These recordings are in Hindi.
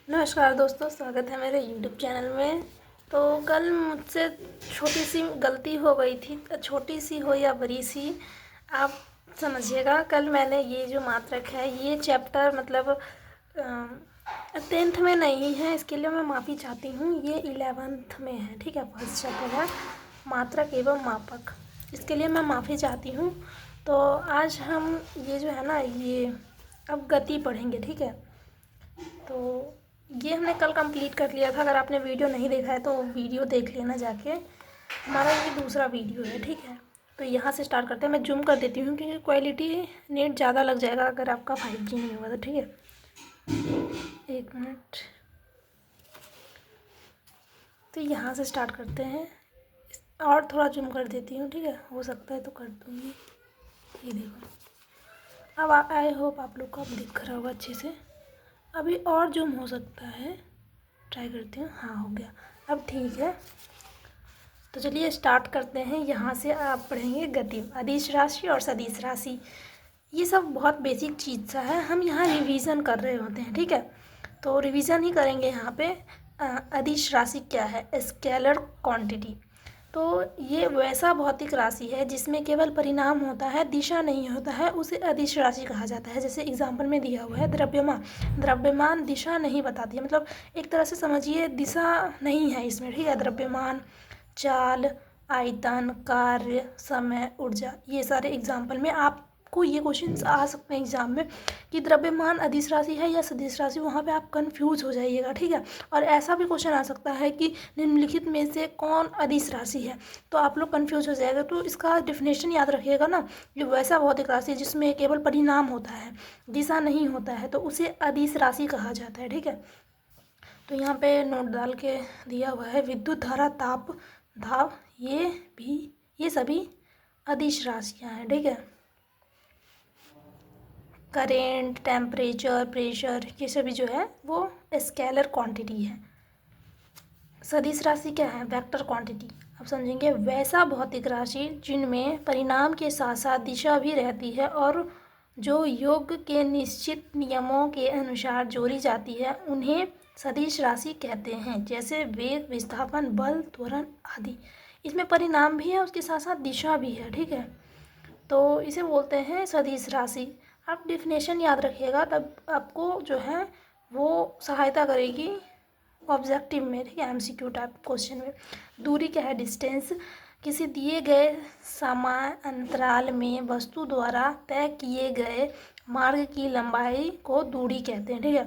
नमस्कार दोस्तों, स्वागत है मेरे YouTube चैनल में। तो कल मुझसे छोटी सी गलती हो गई थी, छोटी सी हो या बड़ी सी आप समझिएगा। कल मैंने ये जो मात्रक है, ये चैप्टर मतलब 10th में नहीं है, इसके लिए मैं माफ़ी चाहती हूँ। ये 11th में है, ठीक है। फर्स्ट चैप्टर है मात्रक एवं मापक, इसके लिए मैं माफ़ी चाहती हूँ। तो आज हम ये जो है ना, ये अब गति पढ़ेंगे, ठीक है। तो ये हमने कल कंप्लीट कर लिया था। अगर आपने वीडियो नहीं देखा है तो वीडियो देख लेना जाके। हमारा ये दूसरा वीडियो है, ठीक है। तो यहाँ से स्टार्ट करते हैं। मैं जूम कर देती हूँ क्योंकि क्वालिटी नेट ज़्यादा लग जाएगा अगर आपका 5G नहीं होगा तो, ठीक है। 1 मिनट। तो यहाँ से स्टार्ट करते हैं और थोड़ा जूम कर देती हूँ, ठीक है। हो सकता है तो कर दूँगी। ये देखो, अब आई होप आप लोग को अब दिख रहा होगा अच्छे से। अभी और जूम हो सकता है, ट्राई करती हूँ। हाँ, हो गया, अब ठीक है। तो चलिए स्टार्ट करते हैं। यहाँ से आप पढ़ेंगे गति, अदिश राशि और सदिश राशि। ये सब बहुत बेसिक चीज़ सा है, हम यहाँ रिवीजन कर रहे होते हैं, ठीक है। तो रिवीजन ही करेंगे यहाँ पे। अदिश राशि क्या है? Scalar quantity. तो ये वैसा भौतिक राशि है जिसमें केवल परिणाम होता है, दिशा नहीं होता है, उसे अदिश राशि कहा जाता है। जैसे एग्जाम्पल में दिया हुआ है द्रव्यमान। द्रव्यमान दिशा नहीं बताती है, मतलब एक तरह से समझिए दिशा नहीं है इसमें, ठीक है। द्रव्यमान, चाल, आयतन, कार्य, समय, ऊर्जा, ये सारे एग्जाम्पल में आपको ये क्वेश्चंस आ सकते हैं एग्जाम में कि द्रव्यमान अदिश राशि है या सदिश राशि। वहाँ पे आप कंफ्यूज हो जाइएगा, ठीक है। और ऐसा भी क्वेश्चन आ सकता है कि निम्नलिखित में से कौन अदिश राशि है, तो आप लोग कंफ्यूज हो जाएगा। तो इसका डेफिनेशन याद रखिएगा ना, ये वैसा भौतिक राशि जिसमें केवल परिणाम होता है, दिशा नहीं होता है, तो उसे अदिश राशि कहा जाता है, ठीक है। तो यहाँ पे नोट डाल के दिया हुआ है विद्युत धारा, ताप, दाब, ये सभी अदिश राशियाँ हैं, ठीक है। करेंट, टेम्परेचर, प्रेशर, ये सभी जो है वो स्केलर क्वांटिटी है। सदिश राशि क्या है? Vector quantity. अब समझेंगे, वैसा भौतिक राशि जिनमें परिणाम के साथ साथ दिशा भी रहती है और जो योग के निश्चित नियमों के अनुसार जोड़ी जाती है, उन्हें सदिश राशि कहते हैं। जैसे वेग, विस्थापन, बल, त्वरण आदि। इसमें परिणाम भी है, उसके साथ साथ दिशा भी है, ठीक है। तो इसे बोलते हैं सदिश राशि। आप डेफिनेशन याद रखिएगा, तब आपको जो है वो सहायता करेगी ऑब्जेक्टिव में, ठीक है, MCQ टाइप क्वेश्चन में। दूरी क्या है? डिस्टेंस। किसी दिए गए समय अंतराल में वस्तु द्वारा तय किए गए मार्ग की लंबाई को दूरी कहते हैं, ठीक है।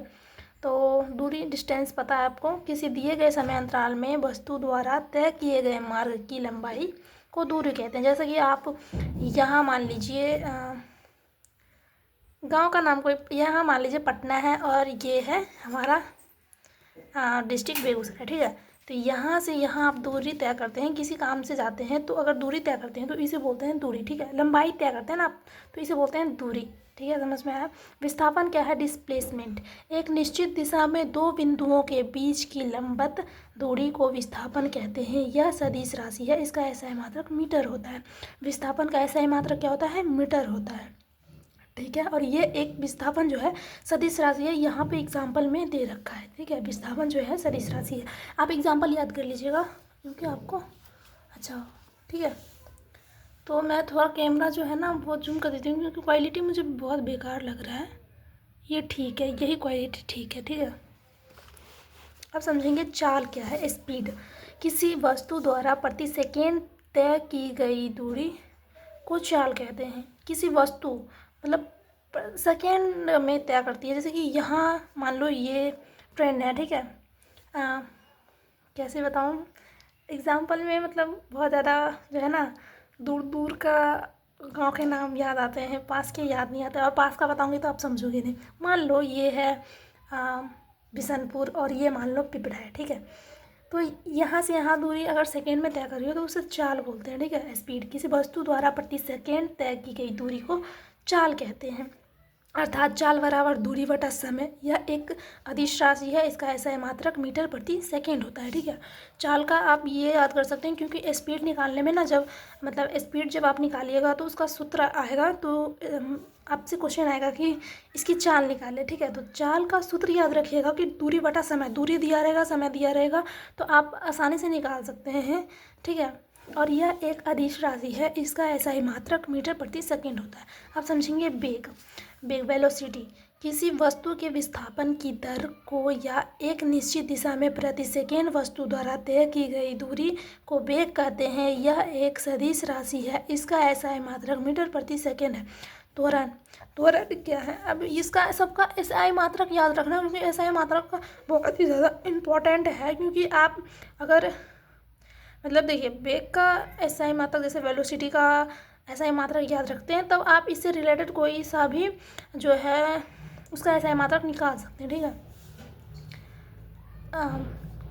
तो दूरी, डिस्टेंस पता है आपको। किसी दिए गए समय अंतराल में वस्तु द्वारा तय किए गए मार्ग की लंबाई को दूरी कहते हैं। जैसे कि आप यहाँ मान लीजिए गांव का नाम कोई, यहाँ मान लीजिए पटना है और ये है हमारा डिस्ट्रिक्ट बेगूसराय, ठीक है। तो यहाँ से यहाँ आप दूरी तय करते हैं, किसी काम से जाते हैं तो अगर दूरी तय करते हैं तो इसे बोलते हैं दूरी, ठीक है। लंबाई तय करते हैं ना आप, तो इसे बोलते हैं दूरी, ठीक है। समझ में आया? विस्थापन क्या है? डिस्प्लेसमेंट। एक निश्चित दिशा में दो बिंदुओं के बीच की लंबवत दूरी को विस्थापन कहते हैं। यह सदिश राशि है, इसका SI मात्रक मीटर होता है। विस्थापन का SI मात्रक क्या होता है? मीटर होता है, ठीक है। और ये एक विस्थापन जो है सदिश राशि है, यहाँ पे एग्जाम्पल में दे रखा है, ठीक है। विस्थापन जो है सदिश राशि है। आप एग्जाम्पल याद कर लीजिएगा क्योंकि आपको अच्छा, ठीक है। तो मैं थोड़ा कैमरा जो है ना वो जूम कर देती हूँ क्योंकि क्वालिटी मुझे बहुत बेकार लग रहा है। ये ठीक है, यही क्वालिटी ठीक है, ठीक है। अब समझेंगे चाल क्या है? स्पीड। किसी वस्तु द्वारा प्रति सेकेंड तय की गई दूरी को चाल कहते हैं। किसी वस्तु मतलब सेकेंड में तय करती है। जैसे कि यहाँ मान लो ये ट्रेन है, ठीक है। कैसे बताऊँ एग्जाम्पल में, मतलब बहुत ज़्यादा जो है ना दूर दूर का गांव के नाम याद आते हैं, पास के याद नहीं आते। और पास का बताऊंगी तो आप समझोगे नहीं। मान लो ये है बिशनपुर और ये मान लो पिपरा है, ठीक है। तो यहाँ से यहाँ दूरी अगर सेकेंड में तय करी हो तो उसे चाल बोलते हैं, ठीक है। स्पीड, किसी वस्तु द्वारा प्रति सेकेंड तय की गई दूरी को चाल कहते हैं। अर्थात चाल बराबर दूरी बटा समय। यह एक अदिश राशि है, इसका SI मात्रक मीटर प्रति सेकेंड होता है। ठीक है, चाल का आप ये याद कर सकते हैं, क्योंकि स्पीड निकालने में ना, जब मतलब स्पीड जब आप निकालिएगा तो उसका सूत्र आएगा, तो आपसे क्वेश्चन आएगा कि इसकी चाल निकाले। ठीक है, तो चाल का सूत्र याद रखिएगा कि दूरी बटा समय, दूरी दिया रहेगा, समय दिया रहेगा, तो आप आसानी से निकाल सकते हैं। ठीक है, और यह एक अदिश राशि है, इसका SI मात्रक मीटर प्रति सेकेंड होता है। आप समझेंगे वेग वेलोसिटी किसी वस्तु के विस्थापन की दर को या एक निश्चित दिशा में प्रति सेकेंड वस्तु द्वारा तय की गई दूरी को वेग कहते हैं। यह एक सदिश राशि है, इसका SI मात्रक मीटर प्रति सेकेंड है। त्वरण, त्वरण क्या है? अब इसका सबका SI मात्रक याद रखना, क्योंकि SI मात्रक का बहुत ही ज़्यादा इम्पोर्टेंट है। क्योंकि आप अगर मतलब देखिए, वेग का SI मात्रक, जैसे वेलोसिटी का SI मात्रक याद रखते हैं, तब आप इससे रिलेटेड कोई सा भी जो है उसका SI मात्रक निकाल सकते हैं। ठीक है,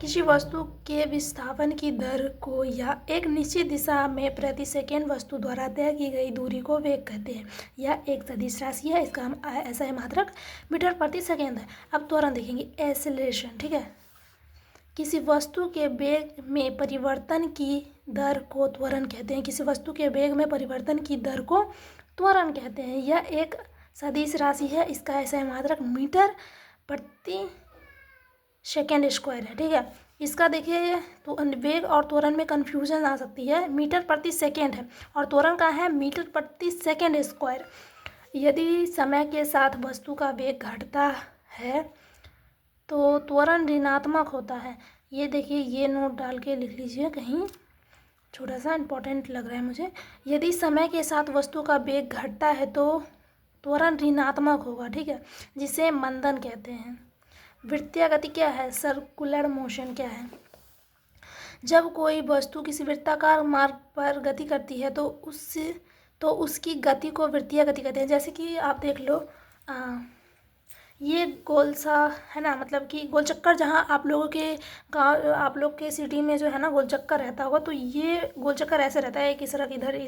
किसी वस्तु के विस्थापन की दर को या एक निश्चित दिशा में प्रति सेकेंड वस्तु द्वारा तय की गई दूरी को वेग कहते हैं। यह एक सदिश राशि है, इसका SI मात्रक मीटर प्रति सेकेंड है। अब त्वरण देखेंगे, एक्सेलरेशन। ठीक है, किसी वस्तु के वेग में परिवर्तन की दर को त्वरण कहते हैं। किसी वस्तु के वेग में परिवर्तन की दर को त्वरण कहते हैं। यह एक सदिश राशि है, इसका SI मात्रक मीटर प्रति सेकेंड स्क्वायर है। ठीक है, इसका देखिए, तो वेग और त्वरण में कन्फ्यूजन आ सकती है। मीटर प्रति सेकेंड है और त्वरण का है मीटर प्रति सेकेंड स्क्वायर। यदि समय के साथ वस्तु का वेग घटता है तो त्वरण ऋणात्मक होता है। ये देखिए, ये नोट डाल के लिख लीजिए कहीं, छोटा सा इम्पोर्टेंट लग रहा है मुझे। यदि समय के साथ वस्तु का वेग घटता है तो त्वरण ऋणात्मक होगा। ठीक है, जिसे मंदन कहते हैं। वृत्तीय गति क्या है? सर्कुलर मोशन क्या है? जब कोई वस्तु किसी वृत्ताकार मार्ग पर गति करती है तो उसकी गति को वृत्तीय गति कहते हैं। जैसे कि आप देख लो, ये गोल सा है ना, मतलब कि गोल चक्कर, जहाँ आप लोगों के गाँव, आप लोग के सिटी में जो है ना गोल चक्कर रहता होगा, तो ये गोल चक्कर ऐसे रहता है, एक सड़क इधर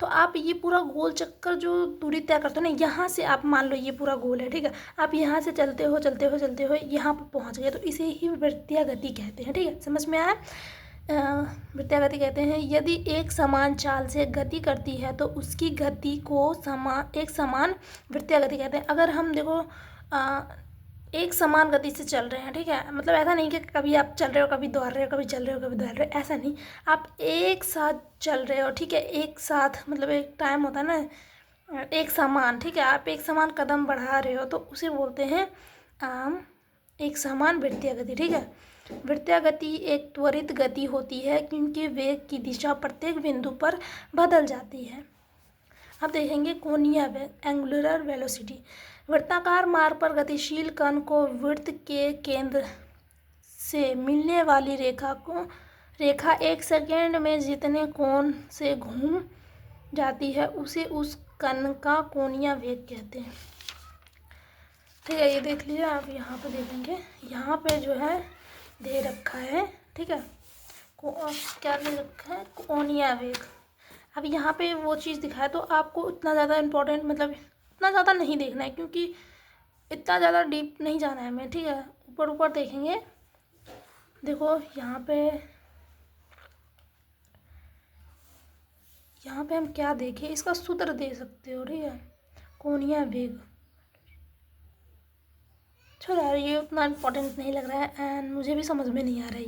तो आप ये पूरा गोल चक्कर जो दूरी तय करते हो ना, यहाँ से आप मान लो ये पूरा गोल है। ठीक है, आप यहाँ से चलते हो चलते हो चलते हो यहाँ पर पहुँच गए, तो इसे ही वृत्तीय गति कहते हैं। ठीक है, समझ में आया? वृत्तीय गति कहते हैं। यदि एक समान चाल से गति करती है तो उसकी गति को एक समान वृत्तीय गति कहते हैं। अगर हम देखो एक समान गति से चल रहे हैं, ठीक है, मतलब ऐसा नहीं कि कभी आप चल रहे हो कभी दौड़ रहे हो, कभी चल रहे हो कभी दौड़ रहे हो, ऐसा नहीं, आप एक साथ चल रहे हो। ठीक है, एक साथ मतलब एक टाइम होता है ना, एक समान। ठीक है, आप एक समान कदम बढ़ा रहे हो तो उसे बोलते हैं एक समान वृत्तीय गति। ठीक है, वृत्तीय गति एक त्वरित गति होती है क्योंकि वेग की दिशा प्रत्येक बिंदु पर बदल जाती है। अब देखेंगे कोणीय वेग, एंगुलर वेलोसिटी। वृत्ताकार मार्ग पर गतिशील कण को वृत्त के केंद्र से मिलने वाली रेखा एक सेकेंड में जितने कोण से घूम जाती है उसे उस कण का कोणीय वेग कहते हैं। ठीक है, ये देख लीजिए आप, यहाँ पे देखेंगे, यहाँ पे जो है दे रखा है। ठीक है, क्या दे रखा है? कोणीय वेग। अब यहाँ पे वो चीज़ दिखाया, तो आपको उतना ज़्यादा इम्पोर्टेंट, मतलब इतना ज़्यादा नहीं देखना है, क्योंकि इतना ज़्यादा डीप नहीं जाना है हमें। ठीक है, ऊपर ऊपर देखेंगे। देखो यहाँ पे हम क्या देखें, इसका सूत्र दे सकते हो। ठीक है, कोणीय वेग। चलो यार, ये उतना इम्पोर्टेंट नहीं लग रहा है एंड मुझे भी समझ में नहीं आ रहा है।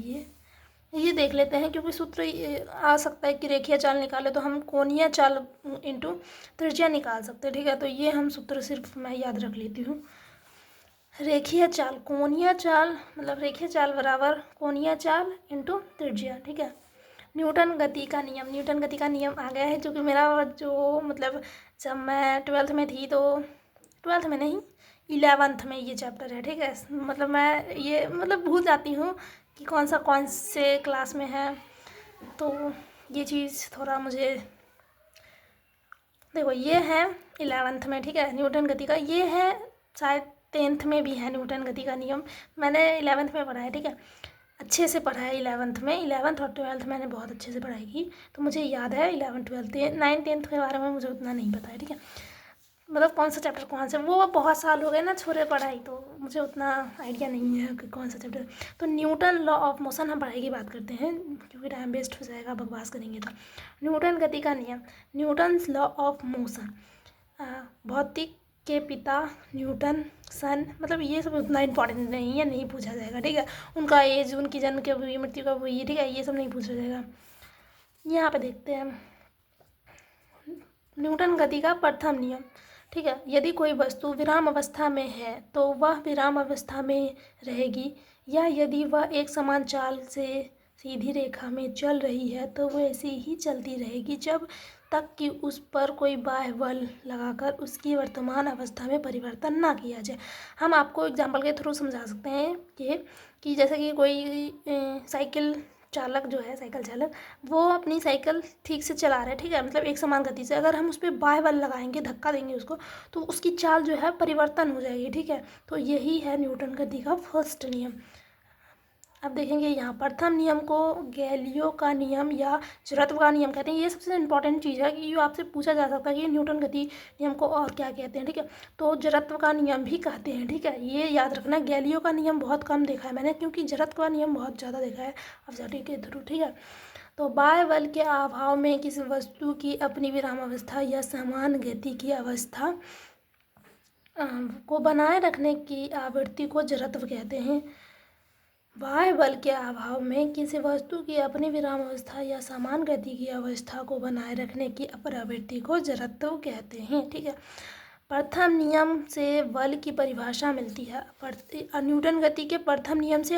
ये देख लेते हैं, क्योंकि सूत्र आ सकता है कि रेखीय चाल निकाले तो हम कोणीय चाल इंटू त्रिज्या निकाल सकते हैं। ठीक है, तो ये हम सूत्र सिर्फ मैं याद रख लेती हूँ। रेखीय चाल, कोणीय चाल मतलब रेखीय चाल बराबर कोणीय चाल इंटू त्रिज्या। ठीक है, न्यूटन गति का नियम, न्यूटन गति का नियम आ गया है, जो कि मेरा जो मतलब जब मैं 12th में थी, तो 12th में नहीं 11th में ये चैप्टर है। ठीक है, मतलब मैं ये मतलब भूल जाती हूँ कि कौन से क्लास में है, तो ये चीज़ थोड़ा मुझे, देखो ये है 11th में। ठीक है, न्यूटन गति का, ये है शायद 10th में भी है न्यूटन गति का नियम, मैंने 11th में पढ़ा है। ठीक है, अच्छे से पढ़ा है 11th में, 11th और 12th मैंने बहुत अच्छे से पढ़ाई की, तो मुझे याद है 11th 12th 9 10th के बारे में मुझे उतना नहीं पता है। ठीक है, मतलब कौन सा चैप्टर कौन सा, वो बहुत साल हो गए ना छोड़े पढ़ाई, तो मुझे उतना आइडिया नहीं है कि कौन सा चैप्टर। तो न्यूटन लॉ ऑफ मोशन हम पढ़ाई की बात करते हैं, क्योंकि टाइम वेस्ट हो जाएगा बकवास करेंगे तो। न्यूटन गति का नियम, न्यूटन्स लॉ ऑफ मोशन, भौतिक के पिता न्यूटन, सन, मतलब ये सब उतना इम्पोर्टेंट नहीं है, नहीं पूछा जाएगा, ठीक है। उनका एज, उनकी जन्म कब हुई, मृत्यु कब हुई, ठीक है, ये सब नहीं पूछा जाएगा। यहाँ पे देखते हैं न्यूटन गति का प्रथम नियम, ठीक है। यदि कोई वस्तु विराम अवस्था में है तो वह विराम अवस्था में रहेगी, या यदि वह एक समान चाल से सीधी रेखा में चल रही है तो वह ऐसे ही चलती रहेगी जब तक कि उस पर कोई बाह्य बल लगाकर उसकी वर्तमान अवस्था में परिवर्तन ना किया जाए। हम आपको एग्जाम्पल के थ्रू समझा सकते हैं कि जैसे कि कोई साइकिल चालक जो है, साइकिल चालक, वो अपनी साइकिल ठीक से चला रहा है, ठीक है, मतलब एक समान गति से। अगर हम उस पर बाह्य बल लगाएंगे, धक्का देंगे उसको, तो उसकी चाल जो है परिवर्तन हो जाएगी, ठीक है। तो यही है न्यूटन गति का फर्स्ट नियम। अब देखेंगे यहाँ प्रथम नियम को गैलियो का नियम या जड़त्व का नियम कहते हैं। ये सबसे इम्पॉर्टेंट चीज़ है कि ये आपसे पूछा जा सकता है कि न्यूटन गति नियम को और क्या कहते हैं, ठीक है। तो जड़त्व का नियम भी कहते हैं, ठीक है, ये याद रखना। गैलियो का नियम बहुत कम देखा है मैंने, क्योंकि जड़त्व का नियम बहुत ज़्यादा देखा है ऑब्जर्व के थ्रू, ठीक है। तो बाह्य बल के अभाव में किसी वस्तु की अपनी विराम अवस्था या समान गति की अवस्था को बनाए रखने की आवृत्ति को जड़त्व कहते हैं। बाह्य बल के अभाव में किसी वस्तु की अपनी विराम अवस्था या समान गति की अवस्था को बनाए रखने की प्रवृत्ति को जड़त्व कहते हैं, ठीक है। प्रथम नियम से बल की परिभाषा मिलती है। न्यूटन गति के प्रथम नियम से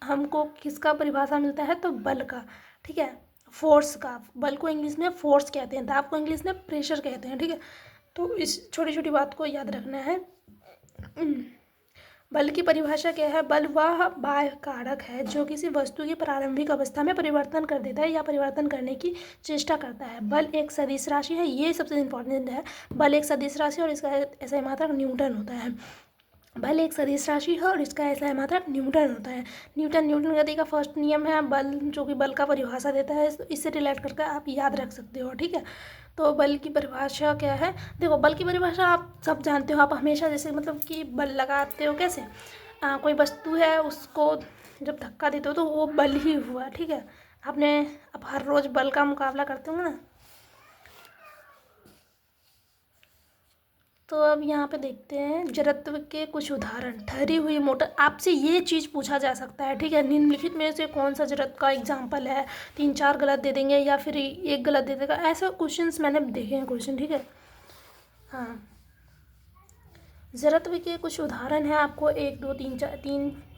हमको किसका परिभाषा मिलता है, तो बल का, ठीक है, फोर्स का। बल को इंग्लिश में फोर्स कहते हैं, दाब को इंग्लिश में प्रेशर कहते हैं, ठीक है। तो इस छोटी छोटी बात को याद रखना है। बल की परिभाषा क्या है, बल वह बाह्य कारक है जो किसी वस्तु की प्रारंभिक अवस्था में परिवर्तन कर देता है या परिवर्तन करने की चेष्टा करता है। बल एक सदिश राशि है, ये सबसे इम्पोर्टेंट है। बल एक सदिश राशि और इसका ऐसा मात्रक न्यूटन होता है। बल एक सदिश राशि है और इसका ऐसा मात्रक न्यूटन होता है। न्यूटन गति का फर्स्ट नियम है, बल, जो कि बल का परिभाषा देता है। इससे रिलेट करके आप याद रख सकते हो, ठीक है। तो बल की परिभाषा क्या है, देखो बल की परिभाषा आप सब जानते हो। आप हमेशा जैसे मतलब कि बल लगाते हो कैसे, कोई वस्तु है उसको जब धक्का देते हो तो वो बल ही हुआ, ठीक है। आप हर रोज़ बल का मुकाबला करते हो ना। तो अब यहाँ पे देखते हैं जड़त्व के कुछ उदाहरण। ठहरी हुई मोटर, आपसे ये चीज़ पूछा जा सकता है, ठीक है। निम्नलिखित में से कौन सा जड़त्व का एग्जाम्पल है, 3-4 गलत दे देंगे या फिर एक गलत दे देगा, ऐसे क्वेश्चंस मैंने देखे हैं क्वेश्चन, ठीक है। हाँ, जड़त्व के कुछ उदाहरण हैं, आपको 1 2 3 4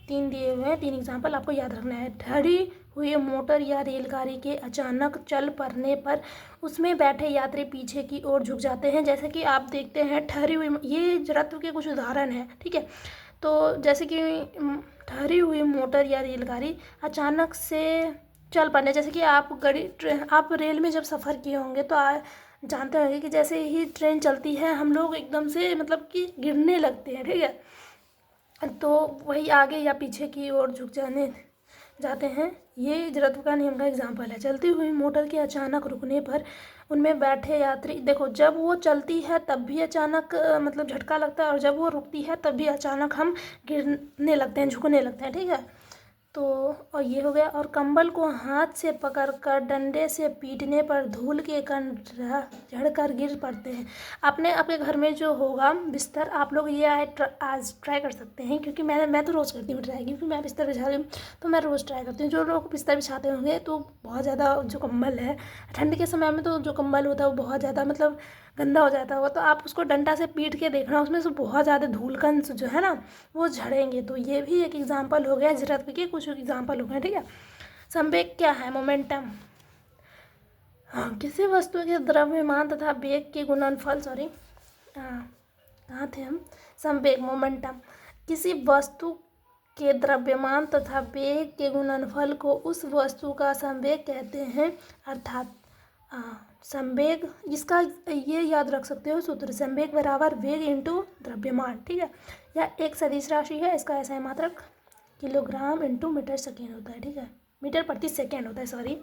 तीन दिए हुए हैं, 3 एग्जाम्पल आपको याद रखना है। ठहरी हुई मोटर या रेलगाड़ी के अचानक चल पड़ने पर उसमें बैठे यात्री पीछे की ओर झुक जाते हैं। जैसे कि आप देखते हैं ठहरी हुई, ये जड़त्व के कुछ उदाहरण हैं, ठीक है। तो जैसे कि ठहरी हुई मोटर या रेलगाड़ी अचानक से चल पड़ने, जैसे कि आप रेल में जब सफ़र किए होंगे तो जानते होंगे कि जैसे ही ट्रेन चलती है हम लोग एकदम से मतलब कि गिरने लगते हैं, ठीक है। तो वही आगे या पीछे की ओर झुक जाते हैं। ये जड़त्व का नियम का एग्जाम्पल है। चलती हुई मोटर के अचानक रुकने पर उनमें बैठे यात्री, देखो जब वो चलती है तब भी अचानक मतलब झटका लगता है, और जब वो रुकती है तब भी अचानक हम गिरने लगते हैं, झुकने लगते हैं, ठीक है। तो और ये हो गया। और कंबल को हाथ से पकड़कर डंडे से पीटने पर धूल के कण झड़कर गिर पड़ते हैं। आपके घर में जो होगा बिस्तर, आप लोग ये आज ट्राई कर सकते हैं, क्योंकि मैं तो रोज़ करती हूँ ट्राई, क्योंकि मैं बिस्तर बिछा रही हूँ तो मैं रोज़ ट्राई करती हूँ। जो लोग बिस्तर बिछाते होंगे तो बहुत ज़्यादा जो कंबल है ठंड के समय में, तो जो कंबल होता है वो बहुत ज़्यादा मतलब गंदा हो जाता होगा, तो आप उसको डंडा से पीट के देखना, उसमें से बहुत ज़्यादा धूलकण जो है ना वो झड़ेंगे। तो ये भी एक एग्जाम्पल हो गया, जड़त्व के कुछ एग्जाम्पल हो गए, ठीक है। संवेग क्या है, मोमेंटम। हाँ, किसी वस्तु के द्रव्यमान तथा वेग के गुणनफल, कहाँ थे हम, संवेग, मोमेंटम। किसी वस्तु के द्रव्यमान तथा वेग के गुणनफल को उस वस्तु का संवेग कहते हैं। अर्थात संवेग, इसका ये याद रख सकते हो सूत्र, संवेग बराबर वेग इंटू द्रव्यमान, ठीक है। या एक सदिश राशि है, इसका ऐसा है मात्रक किलोग्राम इंटू मीटर सेकेंड होता है, ठीक है, मीटर प्रति सेकेंड होता है, सॉरी।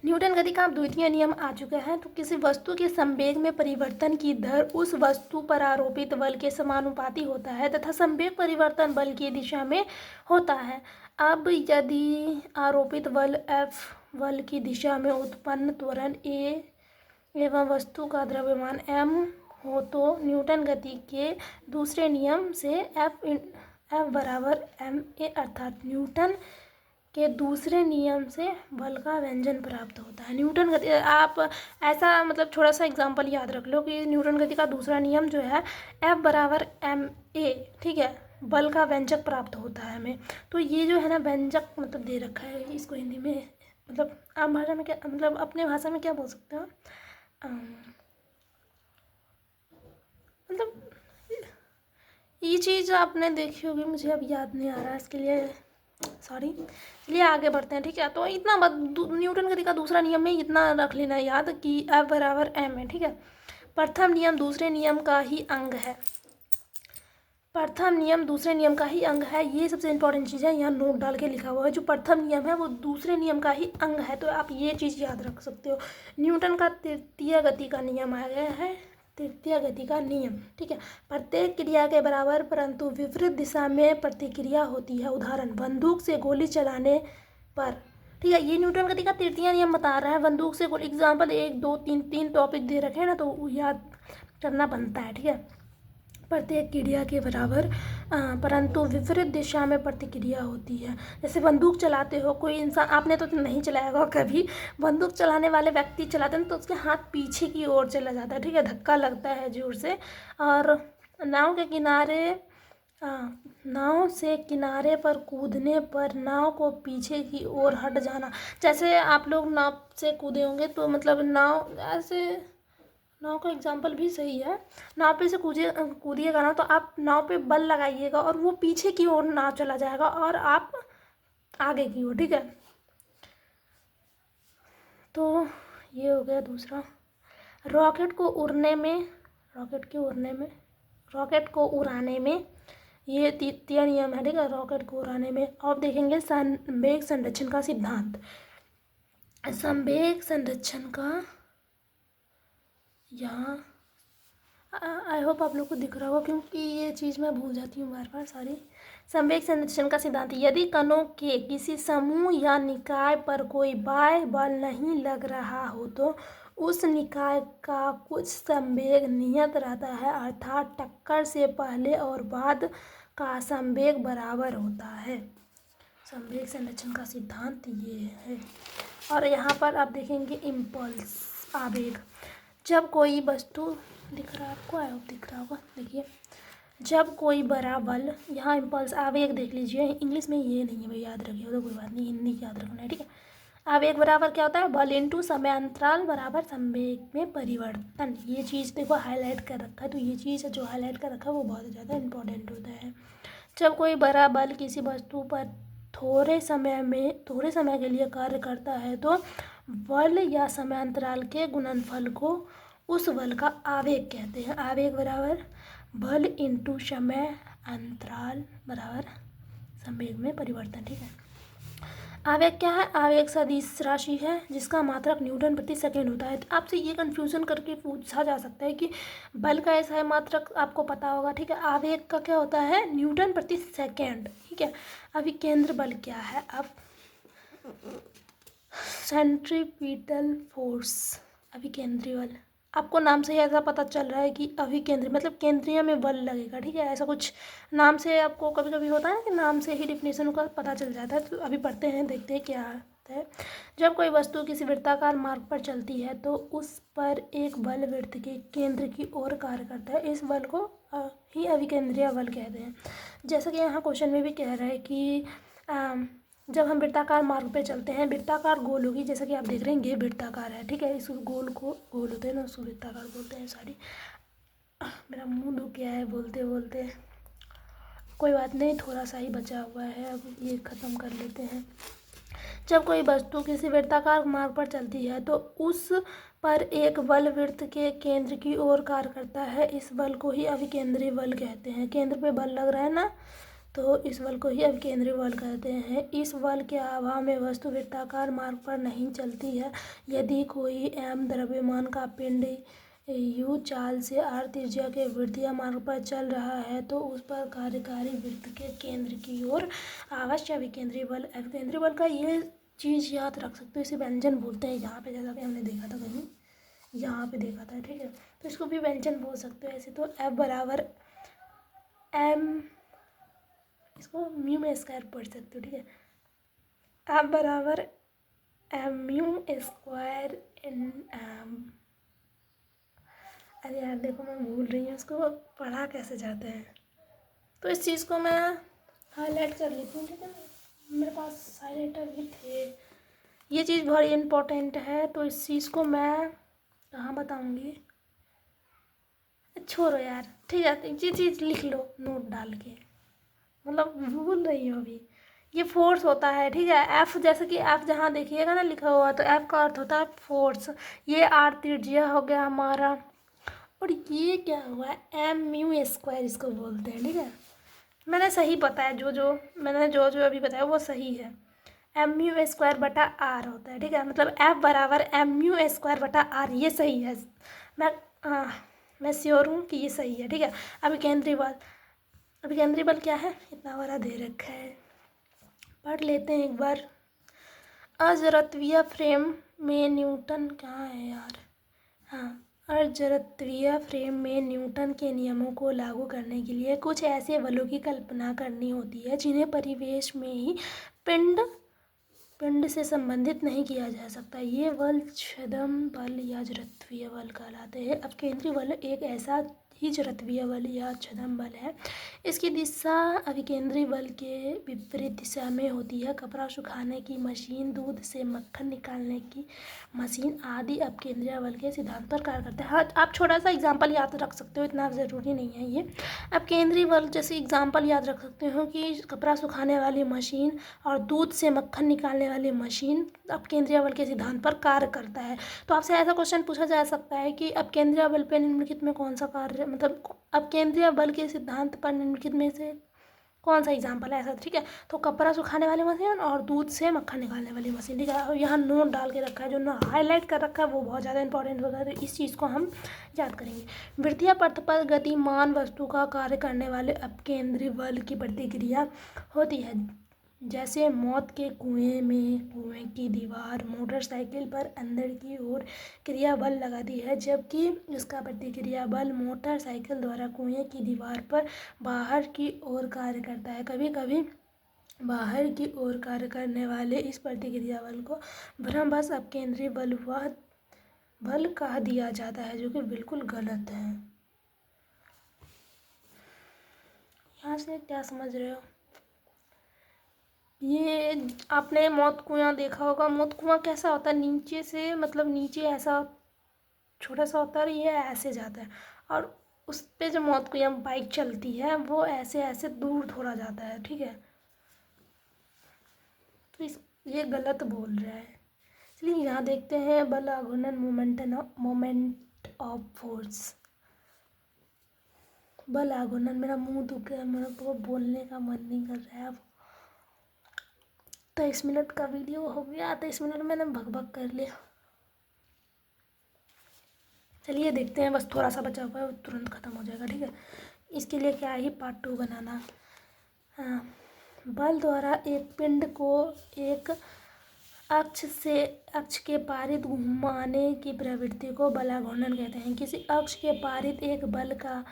न्यूटन गति का द्वितीय नियम आ चुका है। तो किसी वस्तु के संवेग में परिवर्तन की दर उस वस्तु पर आरोपित बल के समानुपाती होता है तथा संवेग परिवर्तन बल की दिशा में होता है। अब यदि आरोपित बल F बल की दिशा में उत्पन्न त्वरण A एवं वस्तु का द्रव्यमान m हो तो न्यूटन गति के दूसरे नियम से F बराबर ma अर्थात न्यूटन के दूसरे नियम से बल का व्यंजन प्राप्त होता है। न्यूटन गति, आप ऐसा मतलब थोड़ा सा एग्जांपल याद रख लो कि न्यूटन गति का दूसरा नियम जो है F बराबर ma, ठीक है, बल का व्यंजक प्राप्त होता है हमें। तो ये जो है ना व्यंजक मतलब दे रखा है, इसको हिंदी में मतलब आम भाषा में क्या मतलब अपने भाषा में क्या बोल सकते हो, मतलब ये चीज़ आपने देखी होगी, मुझे अब याद नहीं आ रहा है, इसके लिए सॉरी। चलिए आगे बढ़ते हैं, ठीक है। तो इतना न्यूटन गति का दूसरा नियम में इतना रख लेना याद कि F बराबर m है, ठीक है। प्रथम नियम दूसरे नियम का ही अंग है। प्रथम नियम दूसरे नियम का ही अंग है, ये सबसे इंपॉर्टेंट चीज़ है, यहाँ नोट डाल के लिखा हुआ है। जो प्रथम नियम है वो दूसरे नियम का ही अंग है, तो आप ये चीज़ याद रख सकते हो। न्यूटन का तृतीय गति का नियम आ गया है, तृतीय गति का नियम, ठीक है। प्रत्येक क्रिया के बराबर परंतु विपरीत दिशा में प्रतिक्रिया होती है। उदाहरण, बंदूक से गोली चलाने पर, ठीक है, ये न्यूटन गति का तृतीय नियम बता रहा है। बंदूक से गोली, एग्जाम्पल 1 2 3 3 टॉपिक दे रखे हैं ना, तो याद करना बनता है, ठीक है। प्रत्येक क्रिया के बराबर परंतु विपरीत दिशा में प्रतिक्रिया होती है। जैसे बंदूक चलाते हो, कोई इंसान, आपने तो नहीं चलाया होगा कभी, बंदूक चलाने वाले व्यक्ति चलाते हैं तो उसके हाथ पीछे की ओर चला जाता है, ठीक है, धक्का लगता है जोर से। और नाव के किनारे नाव से किनारे पर कूदने पर नाव को पीछे की ओर हट जाना। जैसे आप लोग नाव से कूदे होंगे तो मतलब नाव ऐसे, नाव का एग्जाम्पल भी सही है, नाव पे से कूदिएगा ना तो आप नाव पे बल लगाइएगा और वो पीछे की ओर नाव चला जाएगा और आप आगे की ओर, ठीक है। तो ये हो गया दूसरा। रॉकेट को उड़ाने में ये तृतीय नियम है, ठीक है। रॉकेट को उड़ाने में अब देखेंगे संवेग संरक्षण का सिद्धांत। संवेग संरक्षण का यहाँ आई होप आप लोग को दिख रहा होगा, क्योंकि ये चीज़ मैं भूल जाती हूँ बार बार, सॉरी। संवेग संरक्षण का सिद्धांत, यदि कणों के किसी समूह या निकाय पर कोई बाह्य बल नहीं लग रहा हो तो उस निकाय का कुछ संवेग नियत रहता है, अर्थात टक्कर से पहले और बाद का संवेग बराबर होता है। संवेग संरक्षण का सिद्धांत ये है। और यहाँ पर आप देखेंगे इम्पल्स, आवेग। जब कोई वस्तु, दिख रहा है आपको, आया दिख रहा होगा, देखिए, जब कोई बड़ा बल, यहाँ इम्पल्स आवेग देख लीजिए, इंग्लिश में ये नहीं है भाई, याद रखिए, तो कोई बात नहीं, हिंदी याद रखना है, ठीक है। आवेग बराबर क्या होता है, बल इंटू समय अंतराल बराबर संवेग में परिवर्तन। ये चीज़ देखो हाईलाइट कर रखा है, तो ये चीज़ जो हाईलाइट कर रखा है वो बहुत ज़्यादा इंपॉर्टेंट होता है। जब कोई बड़ा बल किसी वस्तु पर थोड़े समय के लिए कार्य करता है तो बल या समय अंतराल के गुणनफल को उस बल का आवेग कहते हैं। आवेग बराबर बल इंटू समय अंतराल बराबर संवेग में परिवर्तन, ठीक है। आवेग क्या है, आवेग सदिश राशि है जिसका मात्रक न्यूटन प्रति सेकेंड होता है। तो आपसे ये कंफ्यूजन करके पूछा जा सकता है कि बल का ऐसा है मात्रक, आपको पता होगा, ठीक है। आवेग का क्या होता है, न्यूटन प्रति सेकेंड, ठीक है। अभी केंद्र बल क्या है, अब सेंट्रीपिटल फोर्स, अभी केंद्रीय बल, आपको नाम से ही ऐसा पता चल रहा है कि अभिकेंद्री मतलब केंद्रीय में बल लगेगा, ठीक है। ऐसा कुछ नाम से आपको कभी कभी होता है कि नाम से ही डिफिनेशन का पता चल जाता है। तो अभी पढ़ते हैं, देखते हैं क्या आता है। जब कोई वस्तु किसी वृत्ताकार मार्ग पर चलती है तो उस पर एक बल वृत्त के केंद्र की ओर कार्य करता है, इस बल को ही अभिकेंद्रीय बल कहते हैं। जैसा कि यहाँ क्वेश्चन में भी कह रहा है कि जब हम वृत्ताकार मार्ग पे चलते हैं, वृत्ताकार गोल होगी, जैसा कि आप देख रहे हैं ये वृत्ताकार है, ठीक है। इस गोल को गोल होते हैं ना, उसको वृत्ताकार बोलते हैं। सॉरी, मेरा मुंह दुख गया है बोलते बोलते, कोई बात नहीं, थोड़ा सा ही बचा हुआ है, अब ये ख़त्म कर लेते हैं। जब कोई वस्तु किसी वृत्ताकार मार्ग पर चलती है तो उस पर एक बल वृत्त के केंद्र की ओर कार्य करता है, इस बल को ही अभिकेंद्रीय बल कहते हैं। केंद्र पे बल लग रहा है ना, तो इस बल को ही अभिकेंद्री बल कहते हैं। इस बल के अभाव में वस्तु वृत्ताकार मार्ग पर नहीं चलती है। यदि कोई m द्रव्यमान का पिंड u चाल से r त्रिज्या के वृत्तीय मार्ग पर चल रहा है तो उस पर कार्यकारी वृत्त के केंद्र की ओर अवश्य अभिकेंद्री बल। अभिकेंद्री बल का ये चीज़ याद रख सकते हो, इसे व्यंजन बोलते हैं यहाँ पे, जैसा कि हमने देखा था कहीं, यहाँ पे देखा था, ठीक है। तो इसको भी व्यंजन बोल सकते हो ऐसे। तो F बराबर m, इसको म्यू में स्क्वायर पढ़ सकते हो, ठीक है। F बराबर m म्यू स्क्वायर इन m। अरे यार देखो मैं भूल रही हूँ इसको पढ़ा कैसे जाते हैं, तो इस चीज़ को मैं हाईलाइट कर लेती हूँ, ठीक है। मेरे पास हाईलाइटर भी थे। ये चीज़ बहुत इम्पोर्टेंट है, तो इस चीज़ को मैं कहाँ बताऊँगी, छोड़ो यार, ठीक है। ये चीज़ लिख लो नोट डाल के, मतलब भूल रही हूँ अभी। ये फोर्स होता है, ठीक है। एफ, जैसे कि एफ जहाँ देखिएगा ना लिखा हुआ, तो एफ का अर्थ होता है फोर्स। ये आर त्रिज्या हो गया हमारा, और ये क्या हुआ, एम म्यू स्क्वायर इसको बोलते हैं, ठीक है। मैंने सही बताया, मैंने जो अभी बताया वो सही है। एम म्यू स्क्वायर बटा आर होता है, ठीक है। मतलब एफ बराबर एम म्यू स्क्वायर बटा आर, ये सही है। मैं श्योर हूँ कि ये सही है, ठीक है। अभी केंद्रीय बल क्या है, इतना बड़ा दे रखा है, पढ़ लेते हैं एक बार। अजरत्वीय फ्रेम में न्यूटन, कहाँ है यार, हाँ, अजरत्वीय फ्रेम में न्यूटन के नियमों को लागू करने के लिए कुछ ऐसे बलों की कल्पना करनी होती है जिन्हें परिवेश में ही पिंड से संबंधित नहीं किया जा सकता। ये बल छद्म बल या जड़त्वीय बल कहलाते हैं। अब केंद्रीय बल एक ऐसा ही जड़त्वीय बल या छद्म बल है। इसकी दिशा अभिकेंद्री बल के विपरीत दिशा में होती है। कपड़ा सुखाने की मशीन, दूध से मक्खन निकालने की मशीन आदि अपकेंद्रीय बल के सिद्धांत पर कार्य करते हैं। हाँ, आप छोटा सा एग्जाम्पल याद रख सकते हो, इतना ज़रूरी नहीं है ये। अपकेंद्रीय बल जैसे एग्जाम्पल याद रख सकते हो कि कपड़ा सुखाने वाली मशीन और दूध से मक्खन निकालने वाली मशीन अपकेंद्रीय बल के सिद्धांत पर कार्य करता है। तो आपसे ऐसा क्वेश्चन पूछा जा सकता है कि अपकेंद्रीय बल पर निम्नलिखित में कौन सा कार्य, मतलब अपकेंद्रीय बल के सिद्धांत पर निम्नलिखित में से कौन सा एग्जाम्पल है ऐसा, ठीक है। तो कपड़ा सुखाने वाली मशीन और दूध से मक्खन निकालने वाली मशीन, ठीक है। और यहाँ नोट डाल के रखा है, जो ना हाईलाइट कर रखा है वो बहुत ज़्यादा इंपॉर्टेंट होता है, तो इस चीज़ को हम याद करेंगे। वृत्तीय पथ पर गतिमान वस्तु का कार्य करने वाले अपकेंद्री बल की प्रतिक्रिया होती है, जैसे मौत के कुएं में कुएं की दीवार मोटरसाइकिल पर अंदर की ओर क्रिया बल लगाती है, जबकि इसका प्रतिक्रिया बल मोटरसाइकिल द्वारा कुएं की दीवार पर बाहर की ओर कार्य करता है। कभी कभी बाहर की ओर कार्य करने वाले इस प्रतिक्रिया बल को भ्रमवश अपकेंद्री बल कह दिया जाता है, जो कि बिल्कुल गलत है। यहाँ से क्या समझ रहे हो, ये आपने मौत कुआं देखा होगा। मौत कुआं कैसा होता है, नीचे से, मतलब नीचे ऐसा छोटा सा होता है और ये ऐसे जाता है, और उस पे जो मौत कुआं बाइक चलती है वो ऐसे ऐसे दूर थोड़ा जाता है, ठीक है। तो ये गलत बोल रहा है। चलिए यहाँ देखते हैं, बल आघूर्णन मोमेंट ऑफ फोर्स। बल आघूर्णन, मेरा मुंह दुख गया, मेरा तो बोलने का मन नहीं कर रहा है अब। 23 मिनट का वीडियो हो गया, 23 मिनट मैंने भग कर लिया। चलिए देखते हैं, बस थोड़ा सा बचा हुआ है, वो तुरंत ख़त्म हो जाएगा, ठीक है। इसके लिए क्या ही पार्ट 2 बनाना। हाँ, बल द्वारा एक पिंड को एक अक्ष के पारित घुमाने की प्रवृत्ति को बलाघूर्णन कहते हैं। किसी अक्ष के पारित एक बल का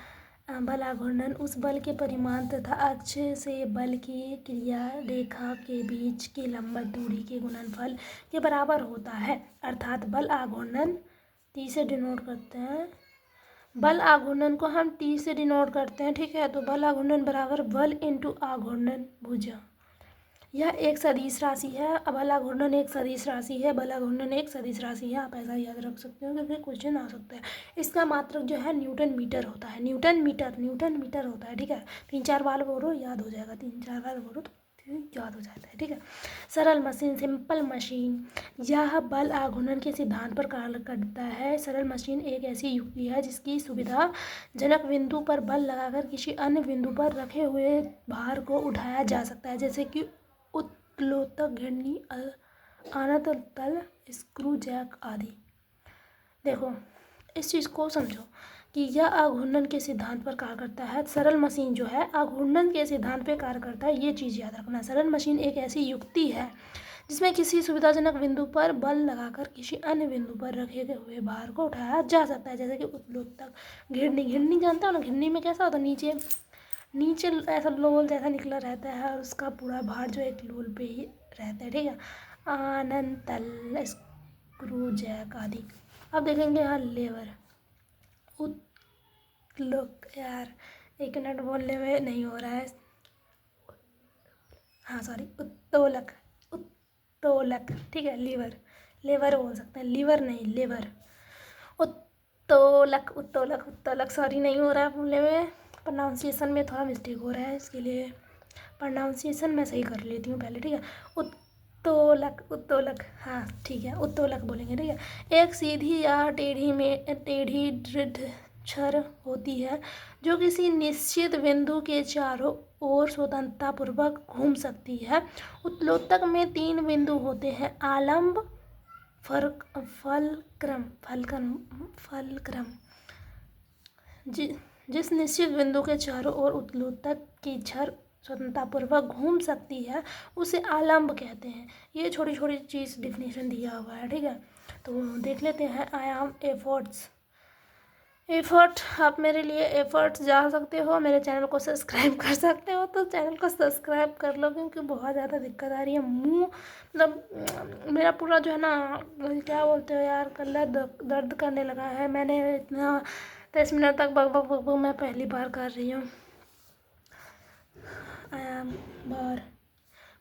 बलाघूर्णन उस बल के परिमाण तथा अक्ष से बल की क्रिया रेखा के बीच की लंबवत दूरी के गुणनफल के बराबर होता है, अर्थात बल आघूर्णन टी से डिनोट करते हैं। बल आघूर्णन को हम टी से डिनोट करते हैं, ठीक है। तो बल आघूर्णन बराबर बल इंटू आघूर्णन भुजा, यह एक सदिश राशि है। बल आघूर्णन एक सदिश राशि है, बल आघूर्णन एक सदिश राशि है। आप ऐसा याद रख सकते हो क्योंकि क्वेश्चन आ सकता है। इसका मात्रक जो है न्यूटन मीटर होता है, न्यूटन मीटर होता है, ठीक है। 3-4 बार बोलो याद हो जाएगा, 3-4 बार बोलो तो याद हो जाता है, ठीक है। सरल मशीन, सिंपल मशीन, यह बल आघूर्ण के सिद्धांत पर कार्य करता है। सरल मशीन एक ऐसी युक्ति है जिसकी सुविधाजनक बिंदु पर बल लगाकर किसी अन्य बिंदु पर रखे हुए भार को उठाया जा सकता है, जैसे कि उत्तोलक, घिरनी, अनंत तल, स्क्रू जैक आदि। देखो इस चीज़ को समझो कि यह आघूर्ण के सिद्धांत पर कार्य करता है। सरल मशीन जो है आघूर्ण के सिद्धांत पर कार्य करता है, ये चीज़ याद रखना। सरल मशीन एक ऐसी युक्ति है जिसमें किसी सुविधाजनक बिंदु पर बल लगाकर किसी अन्य बिंदु पर रखे हुए भार को उठाया जा सकता है, जैसे कि उत्तोलक, घिरनी। घिरनी जानते हो ना, घिरनी में कैसा होता है, नीचे नीचे ऐसा लोल जैसा निकला रहता है और उसका पूरा भार जो एक लोल पे ही रहता है, ठीक है। अनंत तल, स्क्रू जैक आदि। अब देखेंगे यहाँ लेवर, उत्तोलक, यार एक मिनट बोलने में नहीं हो रहा है, हाँ सॉरी, उत्तोलक, उत्तोलक, ठीक है। लीवर, लेवर बोल सकते हैं, लीवर नहीं लेवर। उत्तोलक, उत्तोलक, उत्तोलक, सॉरी नहीं हो रहा है बोलने में, प्रोनाउंसिएशन में थोड़ा मिस्टेक हो रहा है, इसके लिए प्रोनाउंसिएशन मैं सही कर लेती हूँ पहले, ठीक है। उत्तोलक, उत्तोलक, हाँ ठीक है, उत्तोलक बोलेंगे, ठीक है। एक सीधी या टेढ़ी दृढ़ छड़ होती है जो किसी निश्चित बिंदु के चारों ओर स्वतंत्रतापूर्वक घूम सकती है। उत्तोलक में 3 बिंदु होते हैं, आलंब, फलक्रम। जिस निश्चित बिंदु के चारों ओर उत्तोलक की छड़ स्वतंत्रतापूर्वक घूम सकती है उसे आलंब कहते हैं। ये छोटी छोटी चीज़ डिफिनेशन दिया हुआ है, ठीक है। तो देख लेते हैं। आई एम एफर्ट, आप मेरे लिए एफर्ट्स जा सकते हो, मेरे चैनल को सब्सक्राइब कर सकते हो, तो चैनल को सब्सक्राइब कर लो क्योंकि बहुत ज़्यादा दिक्कत आ रही है। मुंह मतलब मेरा पूरा जो है ना, क्या बोलते हो यार, गला दर्द करने लगा है। मैंने इतना 10 मिनट तक बक बक बक बक मैं पहली बार कर रही हूँ।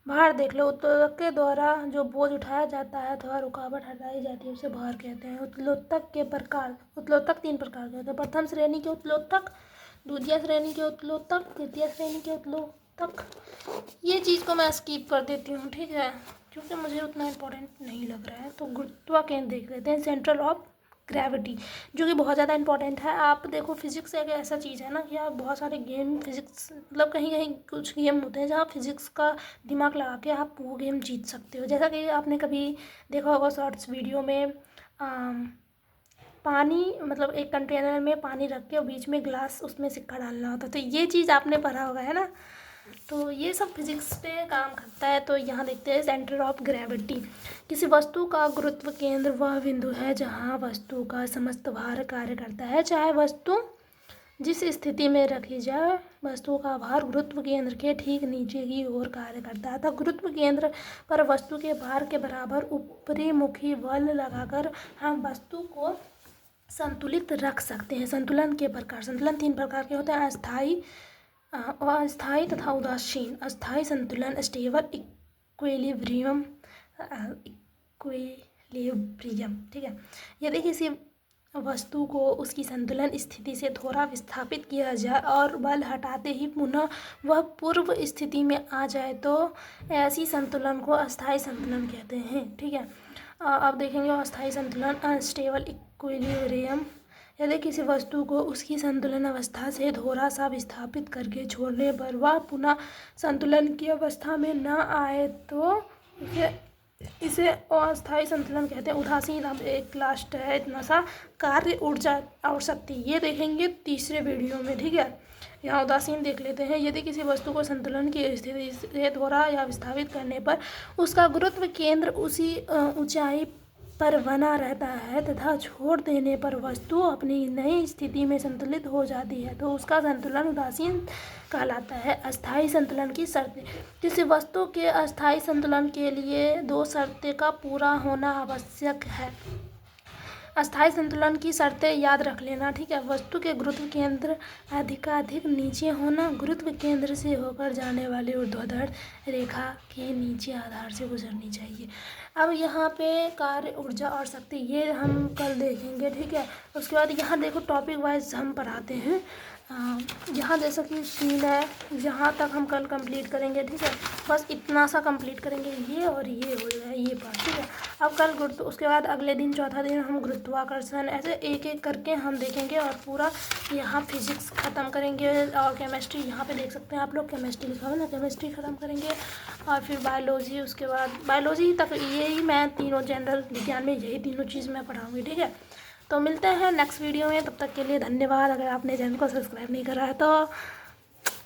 भार देख लो, उत्तोलक के द्वारा जो बोझ उठाया जाता है अथवा रुकावट हटाई जाती है उसे भार कहते हैं। उत्तोलक के प्रकार, उत्तोलक 3 प्रकार के होते हैं। प्रथम श्रेणी के उत्तोलक, द्वितीय श्रेणी के उत्तोलक, तृतीय श्रेणी के उत्तोलक। ये चीज़ को मैं स्किप कर देती हूँ, ठीक है, क्योंकि मुझे उतना इम्पोर्टेंट नहीं लग रहा है। तो गुरुत्व केंद्र देख लेते हैं, सेंट्रल ऑफ ग्रेविटी, जो कि बहुत ज़्यादा इंपॉर्टेंट है। आप देखो फिजिक्स एक ऐसा चीज़ है ना कि आप बहुत सारे गेम फिजिक्स, मतलब कहीं कहीं कुछ गेम होते हैं जहाँ फिजिक्स का दिमाग लगा के आप वो गेम जीत सकते हो। जैसा कि आपने कभी देखा होगा शॉर्ट्स वीडियो में, पानी, मतलब एक कंटेनर में पानी रख के और बीच में ग्लास, उसमें सिक्का डालना होता है, तो ये चीज़ आपने पढ़ा होगा, है ना। तो ये सब फिजिक्स पे काम करता है। तो यहाँ देखते हैं सेंटर ऑफ ग्रेविटी। किसी वस्तु का गुरुत्व केंद्र वह बिंदु है जहाँ वस्तु का समस्त भार कार्य करता है। चाहे वस्तु जिस स्थिति में रखी जाए, वस्तु का भार गुरुत्व केंद्र के ठीक नीचे की ओर कार्य करता है। तो गुरुत्व केंद्र पर वस्तु के भार के बराबर ऊपरी मुखी बल लगाकर हम वस्तु को संतुलित रख सकते हैं। संतुलन के प्रकार, संतुलन 3 प्रकार के होते हैं, अस्थायी तथा उदासीन। अस्थायी संतुलन, स्टेबल इक्विलिब्रियम, ठीक है। यदि किसी वस्तु को उसकी संतुलन स्थिति से थोड़ा विस्थापित किया जाए और बल हटाते ही पुनः वह पूर्व स्थिति में आ जाए तो ऐसी संतुलन को अस्थायी संतुलन कहते हैं, ठीक है। अब देखेंगे अस्थायी संतुलन, अनस्टेबल इक्विलिब्रियम। यदि किसी वस्तु को उसकी संतुलन अवस्था से थोड़ा सा विस्थापित करके छोड़ने पर वह पुनः संतुलन की अवस्था में न आए तो इसे अस्थायी संतुलन कहते हैं। उदासीन, अब एक लास्ट है इतना सा, कार्य ऊर्जा आवश्यकता, ये देखेंगे तीसरे वीडियो में, ठीक है। यहाँ उदासीन देख लेते हैं। यदि किसी वस्तु को संतुलन की स्थिति से थोड़ा या विस्थापित करने पर उसका गुरुत्व केंद्र उसी ऊंचाई पर बना रहता है तथा छोड़ देने पर वस्तु अपनी नई स्थिति में संतुलित हो जाती है तो उसका संतुलन उदासीन कहलाता है। अस्थायी संतुलन की शर्तें। किसी वस्तु के अस्थायी संतुलन के लिए 2 शर्तें का पूरा होना आवश्यक है। अस्थायी संतुलन की शर्तें याद रख लेना, ठीक है। वस्तु के गुरुत्व केंद्र अधिकाधिक नीचे होना, गुरुत्व केंद्र से होकर जाने वाली ऊर्ध्वाधर रेखा के नीचे आधार से गुजरनी चाहिए। अब यहाँ पे कार्य, ऊर्जा और शक्ति ये हम कल देखेंगे, ठीक है। उसके बाद यहाँ देखो टॉपिक वाइज हम पढ़ाते हैं। यहाँ जैसा कि सीन है, यहाँ तक हम कल कंप्लीट करेंगे, ठीक है। बस इतना सा कंप्लीट करेंगे, ये और ये हो जाए ये पार्ट, ठीक है। अब कल गुरुत्व, उसके बाद अगले दिन चौथा दिन हम गुरुत्वाकर्षण, ऐसे एक एक करके हम देखेंगे और पूरा यहाँ फिजिक्स ख़त्म करेंगे। और केमिस्ट्री यहाँ पे देख सकते हैं आप लोग, केमिस्ट्री लिखा हुआ है ना, केमिस्ट्री ख़त्म करेंगे। और फिर बायोलॉजी, उसके बाद बायोलॉजी तक यही मैं तीनों जनरल विज्ञान में यही तीनों चीज़ मैं पढ़ाऊँगी, ठीक है। तो मिलते हैं नेक्स्ट वीडियो में, तब तक के लिए धन्यवाद। अगर आपने चैनल को सब्सक्राइब नहीं करा है तो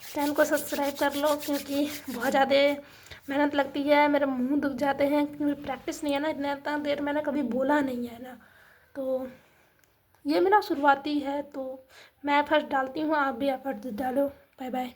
चैनल को सब्सक्राइब कर लो, क्योंकि बहुत ज़्यादा मेहनत लगती है, मेरे मुंह दुख जाते हैं क्योंकि प्रैक्टिस नहीं है ना, इतना देर मैंने कभी बोला नहीं है ना। तो ये मेरा शुरुआती है, तो मैं फर्स्ट डालती हूँ, आप भी एफर्ट डालो। Bye bye.